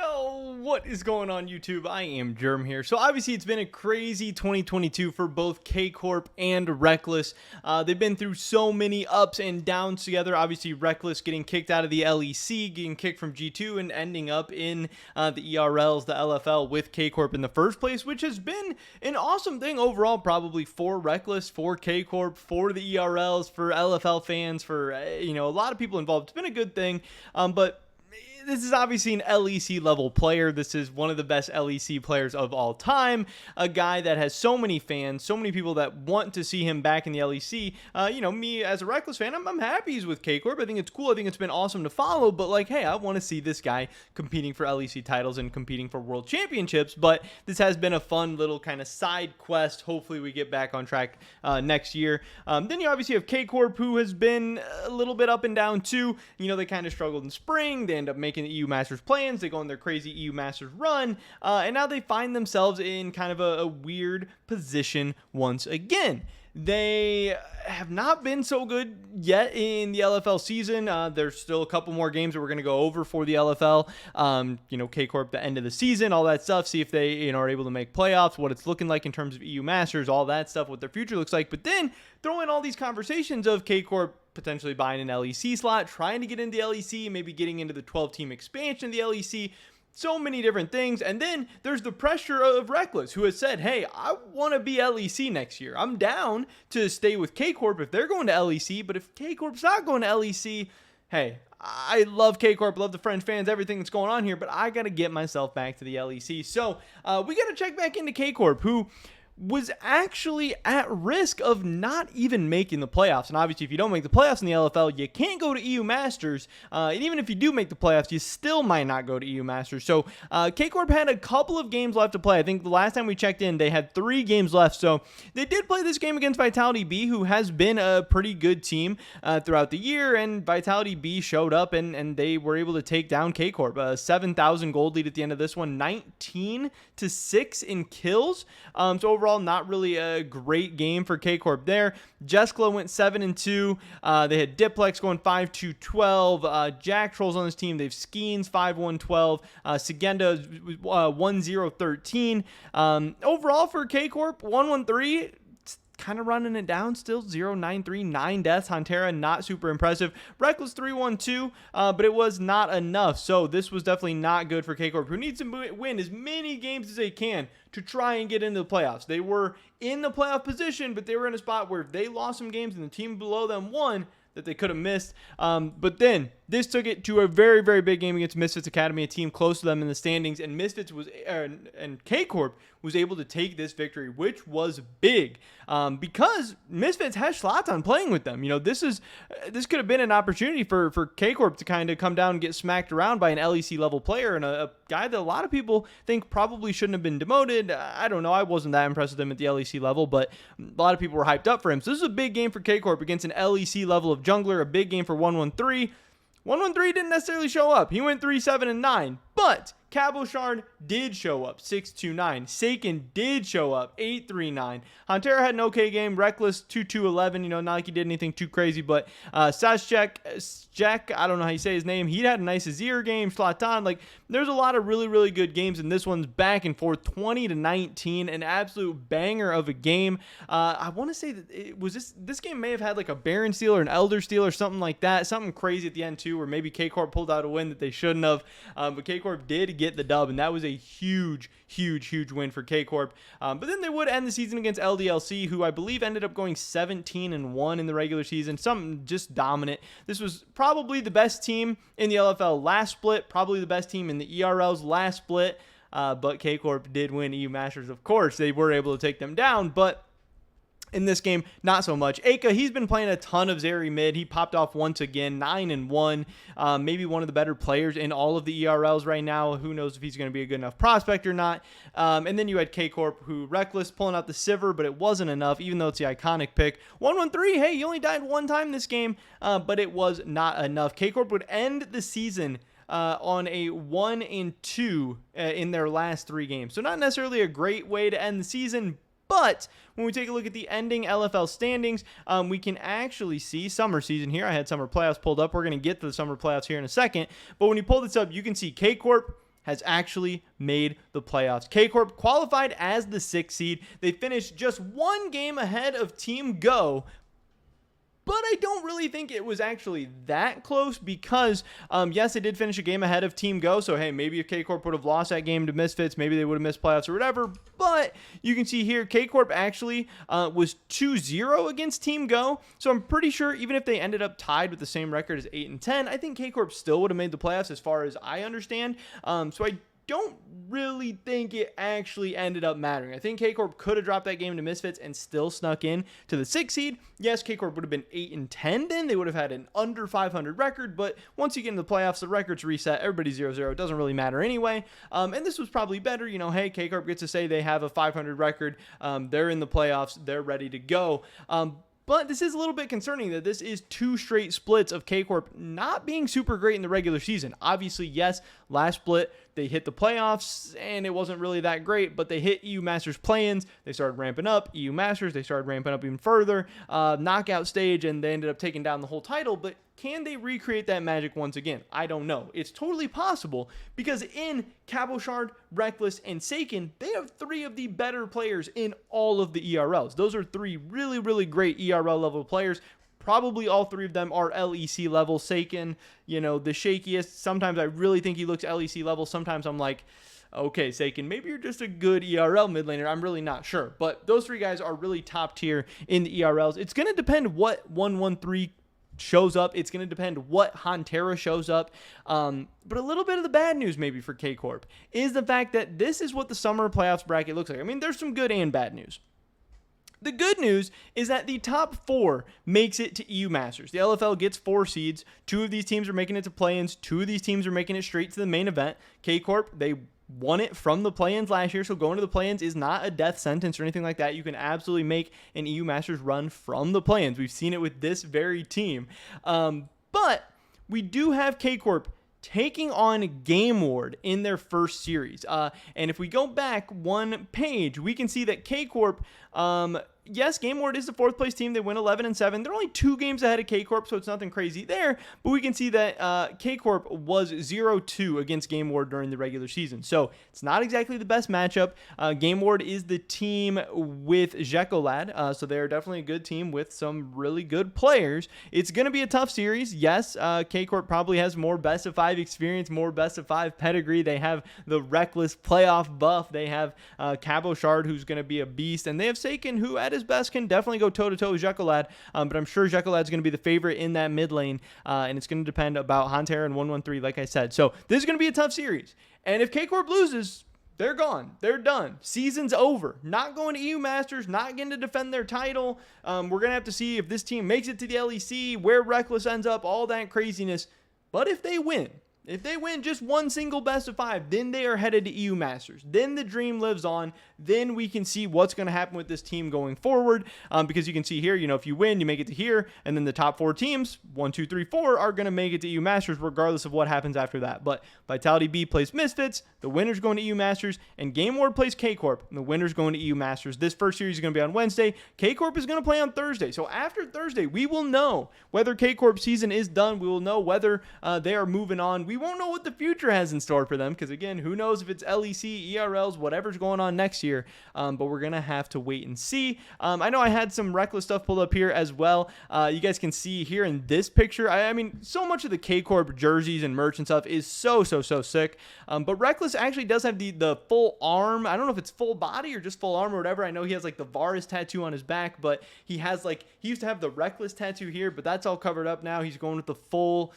Yo, what is going on YouTube? I am Germ here. So obviously it's been a crazy 2022 for both K-Corp and Rekkles. They've been through so many ups and downs together. Obviously Rekkles getting kicked out of the LEC, getting kicked from G2 and ending up in the ERLs, the LFL with K-Corp in the first place, which has been an awesome thing overall probably for Rekkles, for K-Corp, for the ERLs, for LFL fans, for a lot of people involved. It's been a good thing, but this is obviously an LEC level player. This is one of the best LEC players of all time. A guy that has so many fans, so many people that want to see him back in the LEC. Me as a Rekkles fan, I'm happy he's with K-Corp. I think it's cool. I think it's been awesome to follow. But like, hey, I want to see this guy competing for LEC titles and competing for world championships. But this has been a fun little kind of side quest. Hopefully we get back on track next year. Then you obviously have K-Corp, who has been a little bit up and down too. They kind of struggled in spring. They end up making the EU Masters plans. They go on their crazy EU Masters run, and now they find themselves in kind of a weird position once again. They have not been so good yet in the LFL season. There's still a couple more games that we're going to go over for the LFL. K-Corp, the end of the season, all that stuff. See if they, are able to make playoffs, what it's looking like in terms of EU Masters, all that stuff, what their future looks like. But then throw in all these conversations of K-Corp potentially buying an LEC slot, trying to get into the LEC, maybe getting into the 12-team expansion of the LEC. So many different things. And then there's the pressure of Rekkles, who has said, hey, I want to be LEC next year. I'm down to stay with K-Corp if they're going to LEC, but if K-Corp's not going to LEC, hey, I love K-Corp, love the French fans, everything that's going on here, but I got to get myself back to the LEC. So we got to check back into K-Corp, who was actually at risk of not even making the playoffs. And obviously, if you don't make the playoffs in the LFL, you can't go to EU Masters. And even if you do make the playoffs, you still might not go to EU Masters. So K-Corp had a couple of games left to play. I think the last time we checked in, they had 3 games left. So they did play this game against Vitality.Bee, who has been a pretty good team throughout the year. And Vitality.Bee showed up, and they were able to take down K-Corp. 7,000 gold lead at the end of this one, 19-6 in kills. So overall, not really a great game for K-Corp there. Jeskla went 7-2. They had Diplex going 5-2-12. Jack Trolls on this team. They have Skeens 5-1-12. Segenda 1-0-13. Overall for K-Corp, 1-1-3. Kind of running it down still. 0-9-3, 9 deaths. Huntera, not super impressive. Rekkles 3-1-2, but it was not enough. So this was definitely not good for K-Corp, who needs to win as many games as they can to try and get into the playoffs. They were in the playoff position, but they were in a spot where if they lost some games and the team below them won, that they could have missed. But then this took it to a very, very big game against Misfits Academy, a team close to them in the standings, and Misfits was and K-Corp was able to take this victory, which was big because Misfits has Zlatan playing with them. This could have been an opportunity for K-Corp to kind of come down and get smacked around by an LEC level player and a guy that a lot of people think probably shouldn't have been demoted. I don't know. I wasn't that impressed with him at the LEC level, but a lot of people were hyped up for him. So this is a big game for K-Corp against an LEC level of jungler, a big game for 1-1-3. 1-1-3 didn't necessarily show up. He went 3-7-9, but Cabochard did show up, 6-2-9. Saken did show up, 8-3-9. Huntera had an okay game. Rekkles, 2-2-11. Not like he did anything too crazy, but Jack, I don't know how you say his name. He had a nice Azir game. Zlatan, there's a lot of really, really good games, and this one's back and forth, 20-19, an absolute banger of a game. I want to say that it was this game may have had like a Baron steal or an Elder steal or something like that, something crazy at the end too, where maybe K-Corp pulled out a win that they shouldn't have, but K-Corp did get the dub, and that was a huge win for K-Corp. But then they would end the season against LDLC, who I believe ended up going 17-1 in the regular season, something just dominant. This was probably the best team in the LFL last split, probably the best team in the ERL's last split, but K-Corp did win EU Masters. Of course, they were able to take them down, but in this game, not so much. Aka, he's been playing a ton of Zeri mid. He popped off once again, 9-1. Maybe one of the better players in all of the ERLs right now. Who knows if he's going to be a good enough prospect or not. And then you had K-Corp, who Rekkles pulling out the Sivir, but it wasn't enough, even though it's the iconic pick. 1-1-3, hey, you only died one time this game, but it was not enough. K-Corp would end the season on a 1-2 in their last 3 games. So not necessarily a great way to end the season, but when we take a look at the ending LFL standings, we can actually see summer season here. I had summer playoffs pulled up. We're going to get to the summer playoffs here in a second. But when you pull this up, you can see K-Corp has actually made the playoffs. K-Corp qualified as the 6th seed. They finished just one game ahead of Team Go, but I don't really think it was actually that close because, yes, they did finish a game ahead of Team Go. So, hey, maybe if K-Corp would have lost that game to Misfits, maybe they would have missed playoffs or whatever. But you can see here, K-Corp actually was 2-0 against Team Go. So I'm pretty sure even if they ended up tied with the same record as 8-10, I think K-Corp still would have made the playoffs as far as I understand. So I don't really think it actually ended up mattering. I think K-Corp could have dropped that game to Misfits and still snuck in to the 6th seed. Yes, K-Corp would have been 8-10 then. They would have had an under 500 record, but once you get into the playoffs, the records reset. Everybody's 0-0. It doesn't really matter anyway. And this was probably better. You know, hey, K-Corp gets to say they have a 500 record. They're in the playoffs. They're ready to go. But this is a little bit concerning that this is 2 straight splits of K-Corp not being super great in the regular season. Obviously, yes, last split, they hit the playoffs, and it wasn't really that great, but they hit EU Masters play-ins. They started ramping up. EU Masters, they started ramping up even further. Knockout stage, and they ended up taking down the whole title, but can they recreate that magic once again? I don't know. It's totally possible because in Cabochard, Rekkles, and Seiken, they have 3 of the better players in all of the ERLs. Those are 3 really, really great ERL level players. Probably all 3 of them are LEC level. Seiken, you know, the shakiest. Sometimes I really think he looks LEC level. Sometimes I'm like, okay, Seiken, maybe you're just a good ERL mid laner. I'm really not sure. But those 3 guys are really top tier in the ERLs. It's going to depend what 113 shows up. It's going to depend what Hantera shows up. But a little bit of the bad news maybe for K-Corp is the fact that this is what the summer playoffs bracket looks like. I mean, there's some good and bad news. The good news is that the top 4 makes it to EU Masters. The LFL gets 4 seeds. 2 of these teams are making it to play-ins. 2 of these teams are making it straight to the main event. K-Corp, they won it from the play-ins last year, so going to the play-ins is not a death sentence or anything like that. You can absolutely make an EU Masters run from the play-ins. We've seen it with this very team. But we do have K-Corp taking on Game Ward in their first series. And if we go back one page, we can see that K-Corp, yes, Game Ward is the 4th place team. They win 11-7. They're only 2 games ahead of K-Corp, so it's nothing crazy there. But we can see that K-Corp was 0-2 against Game Ward during the regular season. So it's not exactly the best matchup. Game Ward is the team with Jekolad, so they're definitely a good team with some really good players. It's going to be a tough series. Yes, K-Corp probably has more best-of-5 experience, more best-of-5 pedigree. They have the Rekkles playoff buff. They have Cabochard, who's going to be a beast. And they have Seiken, who at his best can definitely go toe-to-toe with Jekolad, but I'm sure Jekolad's going to be the favorite in that mid lane, and it's going to depend about Hantera and 113, like I said. So this is going to be a tough series, and if K-Corp loses, they're gone. They're done. Season's over. Not going to EU Masters, not getting to defend their title. We're going to have to see if this team makes it to the LEC, where Rekkles ends up, all that craziness. But if they win just one single best of 5, then they are headed to EU Masters. Then the dream lives on. Then we can see what's going to happen with this team going forward. Because you can see here, you know, if you win, you make it to here. And then the top 4 teams, 1, 2, 3, 4, are going to make it to EU Masters regardless of what happens after that. But Vitality.Bee plays Misfits. The winner's going to EU Masters. And Game Ward plays K-Corp. And the winner's going to EU Masters. This first series is going to be on Wednesday. K-Corp is going to play on Thursday. So after Thursday, we will know whether K-Corp's season is done. We will know whether they are moving on. We won't know what the future has in store for them because, again, who knows if it's LEC, ERLs, whatever's going on next year. But we're going to have to wait and see. I know I had some Rekkles stuff pulled up here as well. You guys can see here in this picture. I mean, so much of the K-Corp jerseys and merch and stuff is so sick. But Rekkles actually does have the full arm. I don't know if it's full body or just full arm or whatever. I know he has like the Varus tattoo on his back, but he has like, he used to have the Rekkles tattoo here, but that's all covered up now. He's going with the full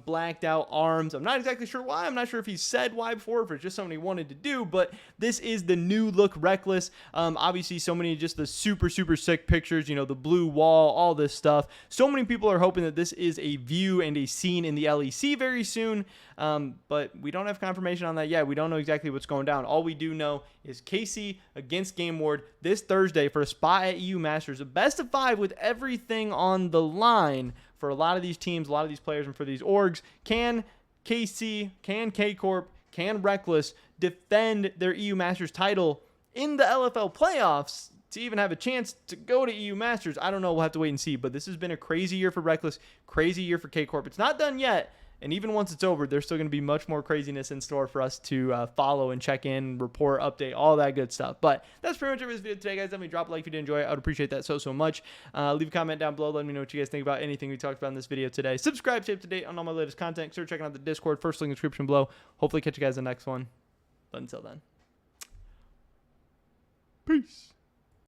blacked out arms. I'm not exactly sure why. I'm not sure if he said why before, if it's just something he wanted to do, but this is the new look Rekkles. Obviously, so many just the super sick pictures, you know, the blue wall, all this stuff. So many people are hoping that this is a view and a scene in the LEC very soon, but we don't have confirmation on that yet. We don't know exactly what's going down. All we do know is KC against Game Ward this Thursday for a spot at EU Masters, a best of 5 with everything on the line for a lot of these teams, a lot of these players, and for these orgs. Can KC, can K-Corp, can Rekkles defend their EU Masters title in the LFL playoffs to even have a chance to go to EU Masters? I don't know. We'll have to wait and see. But this has been a crazy year for Rekkles, crazy year for K-Corp. It's not done yet. And even once it's over, there's still going to be much more craziness in store for us to follow and check in, report, update, all that good stuff. But that's pretty much it for this video today, guys. Definitely drop a like if you did enjoy it. I would appreciate that so much. Leave a comment down below. Let me know what you guys think about anything we talked about in this video today. Subscribe, stay up to date on all my latest content. Start checking out the Discord. First link in the description below. Hopefully catch you guys in the next one. But until then, peace.